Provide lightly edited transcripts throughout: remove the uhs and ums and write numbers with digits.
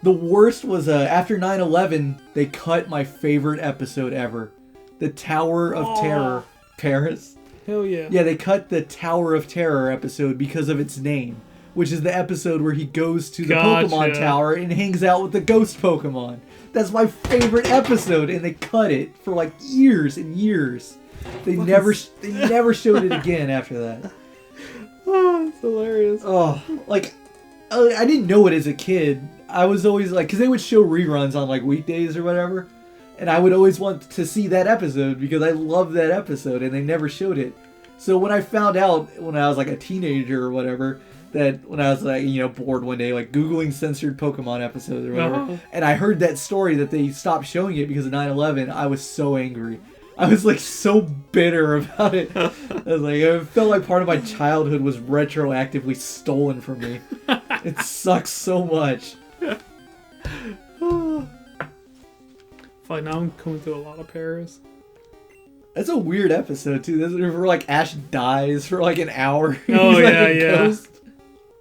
The worst was after 9/11, they cut my favorite episode ever. The Tower of Terror. Paris. Hell yeah. Yeah, they cut the Tower of Terror episode because of its name, which is the episode where he goes to the Pokemon Tower and hangs out with the ghost Pokemon. That's my favorite episode, and they cut it for like years and years. They never showed it again after that. Oh, it's hilarious. Oh, like, I didn't know it as a kid. I was always like, because they would show reruns on like weekdays or whatever, and I would always want to see that episode because I loved that episode, and they never showed it. So when I found out when I was like a teenager or whatever, that when I was like, you know, bored one day, like Googling censored Pokemon episodes or whatever, and I heard that story that they stopped showing it because of 9/11, I was so angry. I was like so bitter about it. I was like, it felt like part of my childhood was retroactively stolen from me. It sucks so much. Like now I'm going through a lot of Paris. That's a weird episode too. This is where like Ash dies for like an hour. Oh He's, yeah, like, a yeah. ghost.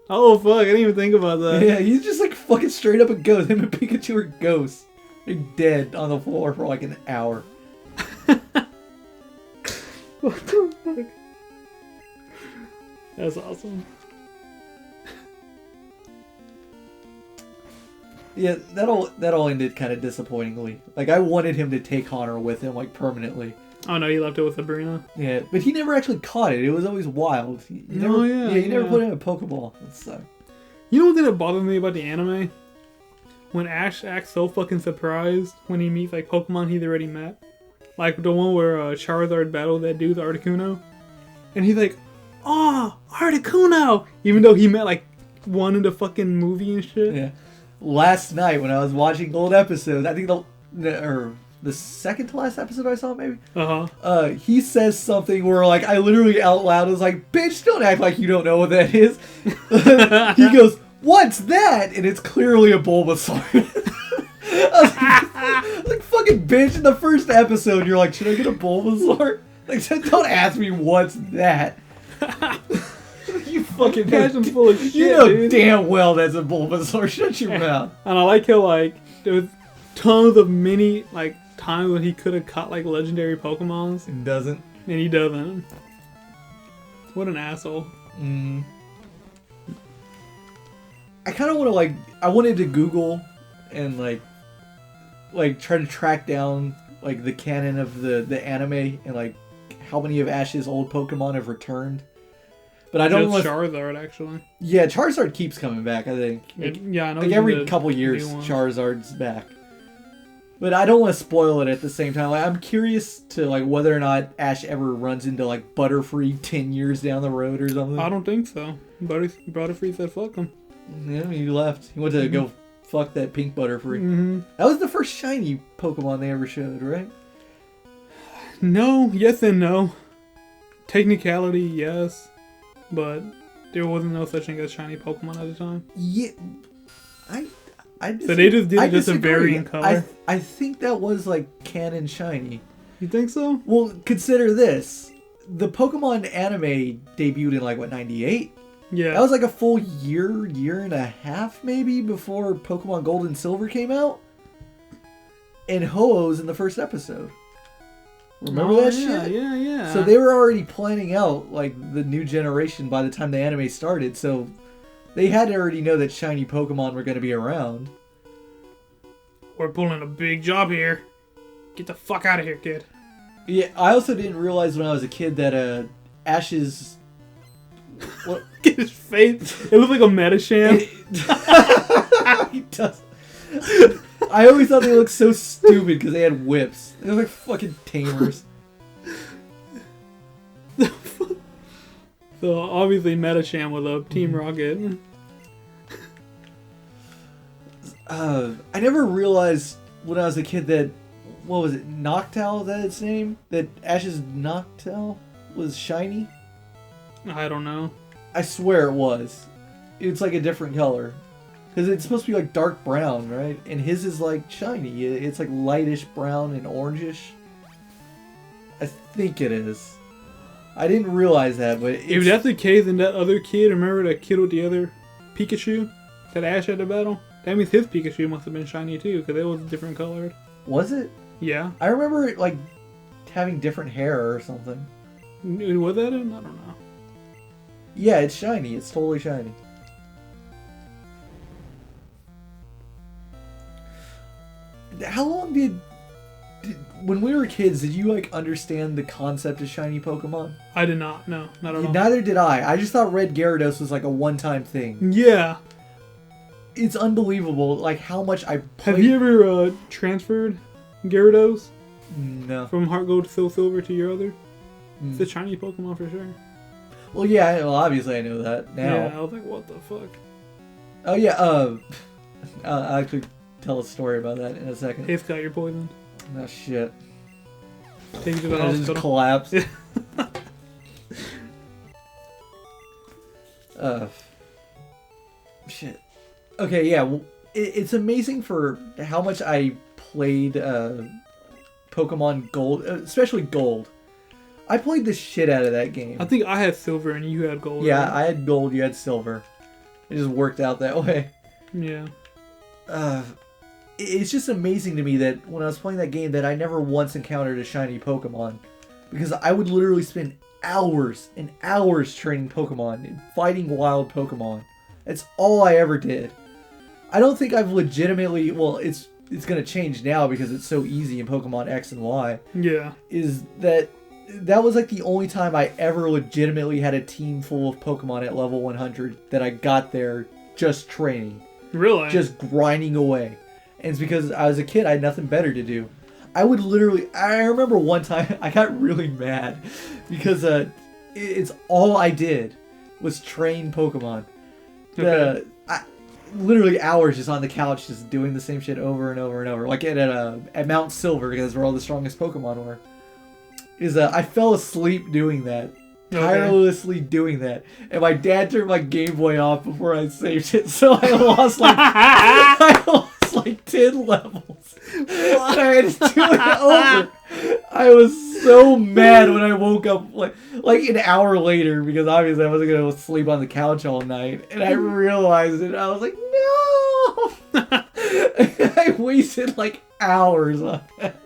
Oh fuck! I didn't even think about that. Yeah, he's just like fucking straight up a ghost. Him and Pikachu are ghosts. They're dead on the floor for like an hour. What the fuck? That's awesome. Yeah, that all ended kind of disappointingly. Like I wanted him to take Honor with him like permanently. Oh no, he left it with Sabrina. Yeah, but he never actually caught it. It was always wild. He never, he never put it in a Pokeball. That sucked. You know one thing that bothered me about the anime? When Ash acts so fucking surprised when he meets like Pokemon he's already met. Like the one where Charizard battled that dude, Articuno. And he's like, "Oh, Articuno!" Even though he met like one in the fucking movie and shit. Yeah. Last night when I was watching old episodes, I think the second to last episode I saw maybe. He says something where like I literally out loud was like, "Bitch, don't act like you don't know what that is." He goes, "What's that?" And it's clearly a Bulbasaur. I was like, fucking bitch, in the first episode you're like, should I get a Bulbasaur? Like, don't ask me what's that. You fucking Catch full of shit, you know dude. damn well that's a Bulbasaur. Shut your mouth. And I like how like there was tons of many like times when he could have caught like legendary Pokemons. It doesn't. And he doesn't. What an asshole. I kind of want to like, I wanted to Google and like try to track down like the canon of the anime and like how many of Ash's old Pokemon have returned. But I don't know. Charizard actually. Yeah, Charizard keeps coming back. I think. Like, yeah, I know. Like every couple years, Charizard's back. But I don't want to spoil it at the same time. Like I'm curious to like whether or not Ash ever runs into like Butterfree 10 years down the road or something. I don't think so. Butterfree said fuck him. Yeah, he left. He went to go fuck that pink Butterfree. That was the first shiny Pokemon they ever showed, right? No, yes and no. Technicality, yes. But there wasn't no such thing as shiny Pokemon at the time. Yeah, so they just did just a variant color. I think that was like canon shiny. You think so? Well, consider this: the Pokemon anime debuted in like what 98. Yeah, that was like a full year and a half maybe before Pokemon Gold and Silver came out. And Ho-Oh's in the first episode. Remember that shit? Yeah. So they were already planning out like the new generation by the time the anime started. So they had to already know that shiny Pokemon were going to be around. We're pulling a big job here. Get the fuck out of here, kid. Yeah, I also didn't realize when I was a kid that Ash's... What? Get his face. It looked like a Metasham. He does. I always thought they looked so stupid because they had whips. They look like fucking tamers. So obviously Metasham was a Team Rocket. I never realized when I was a kid that, what was it, Noctowl, is that its name? That Ash's Noctowl was shiny? I don't know. I swear it was. It's like a different color. Because it's supposed to be like dark brown, right? And his is like shiny. It's like lightish brown and orangish. I think it is. I didn't realize that, but if that's the case, then that other kid, remember that kid with the other Pikachu that Ash had to battle? That means his Pikachu must have been shiny too, because it was different colored. Was it? Yeah. I remember it, like, having different hair or something. Was that it? I don't know. Yeah, it's shiny. It's totally shiny. How long did when we were kids, did you, like, understand the concept of shiny Pokemon? I did not. No, not at all. Neither did I. I just thought Red Gyarados was, like, a one-time thing. Yeah. It's unbelievable, like, how much I played... Have you ever transferred Gyarados? No. From Heart Gold to Soul Silver to your other? It's a shiny Pokemon for sure. Well, yeah, well, obviously I know that now. Yeah, I was like, what the fuck? Oh, yeah, I'll actually tell a story about that in a second. Hey, Scott, you're poisoned. Oh, shit. Take you to the I hospital. just collapsed. Shit. Okay, yeah, well, it's amazing for how much I played Pokemon Gold, especially Gold. I played the shit out of that game. I think I had silver and you had gold. Yeah, right? I had gold, you had silver. It just worked out that way. Yeah. It's just amazing to me that when I was playing that game that I never once encountered a shiny Pokemon. Because I would literally spend hours and hours training Pokemon and fighting wild Pokemon. That's all I ever did. I don't think I've legitimately... Well, it's going to change now because it's so easy in Pokemon X and Y. Yeah. Is that was like the only time I ever legitimately had a team full of Pokemon at level 100 that I got there just training. Really? Just grinding away. And it's because I was a kid, I had nothing better to do. I remember one time I got really mad because it's all I did was train Pokemon. Okay. Literally hours just on the couch just doing the same shit over and over and over. Like at Mount Silver, because where all the strongest Pokemon were. I fell asleep doing that. Tirelessly doing that. And my dad turned my Game Boy off before I saved it, so I lost like 10 levels. And I had to do it over. I was so mad when I woke up like an hour later, because obviously I wasn't going to sleep on the couch all night. And I realized it. I was like, no! I wasted like hours on that.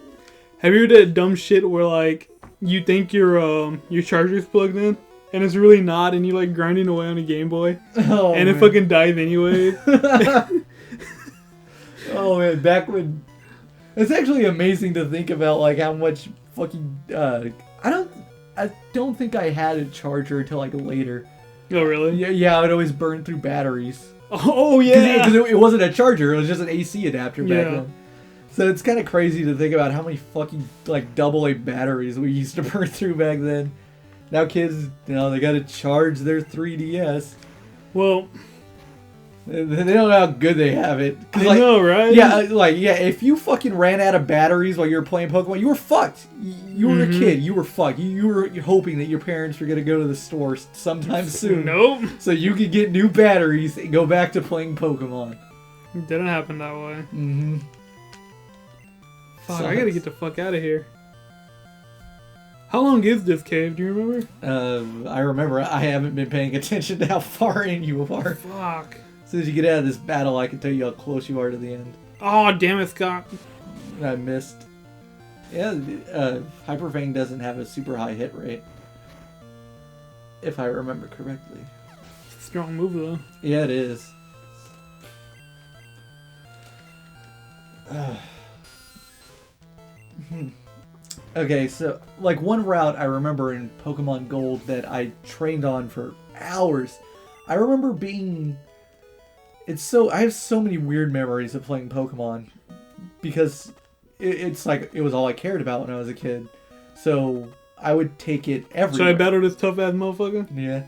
Have you heard that dumb shit where like you think your charger's plugged in and it's really not, and you're like grinding away on a Game Boy, and it fucking dies anyway? Oh man, back when it's actually amazing to think about like how much fucking I don't think I had a charger until like later. Oh really? Yeah, I would always burn through batteries. Oh yeah, because it wasn't a charger; it was just an AC adapter back Yeah. then. So it's kind of crazy to think about how many fucking like AA batteries we used to burn through back then. Now kids, they got to charge their 3DS. Well, they don't know how good they have it. I know, right? Yeah, if you fucking ran out of batteries while you were playing Pokemon, you were fucked. You were a kid. You were fucked. You were hoping that your parents were going to go to the store sometime soon. Nope. So you could get new batteries and go back to playing Pokemon. It didn't happen that way. Mm-hmm. Fuck, I gotta get the fuck out of here. How long is this cave? Do you remember? I remember. I haven't been paying attention to how far in you are. Fuck. As soon as you get out of this battle, I can tell you how close you are to the end. Oh, damn it, Scott. I missed. Yeah, Hyper Fang doesn't have a super high hit rate. If I remember correctly. Strong move, though. Yeah, it is. Okay, so like one route I remember in Pokemon Gold that I trained on for hours. I remember being... I have so many weird memories of playing Pokemon because it's like it was all I cared about when I was a kid. So I would take it everywhere. Should I battle this tough ass motherfucker? Yeah.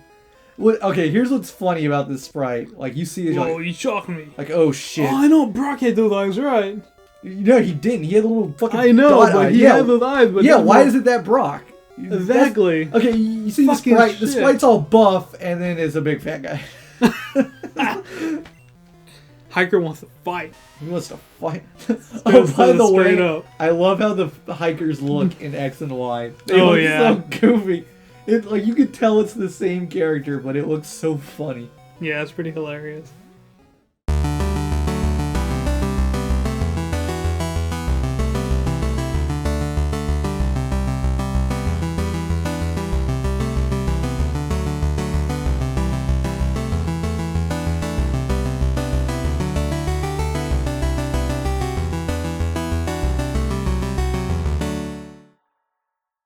Okay, here's what's funny about this sprite. Like you see it, Whoa, like, you shocking me. like, oh shit. Oh, I know Brock had those eyes, right? No, he didn't. He had a little fucking I know, dot but eye. he had those eyes. But yeah, why is it that Brock? Exactly. Okay, you see the Fucking sprite. The shit. sprite's all buff, and then it's a big fat guy. Hiker wants to fight. He wants to fight. Oh, by the way, up. I love how the hikers look in X and Y. They Oh, look yeah. so goofy. Like you could tell it's the same character, but it looks so funny. Yeah, it's pretty hilarious.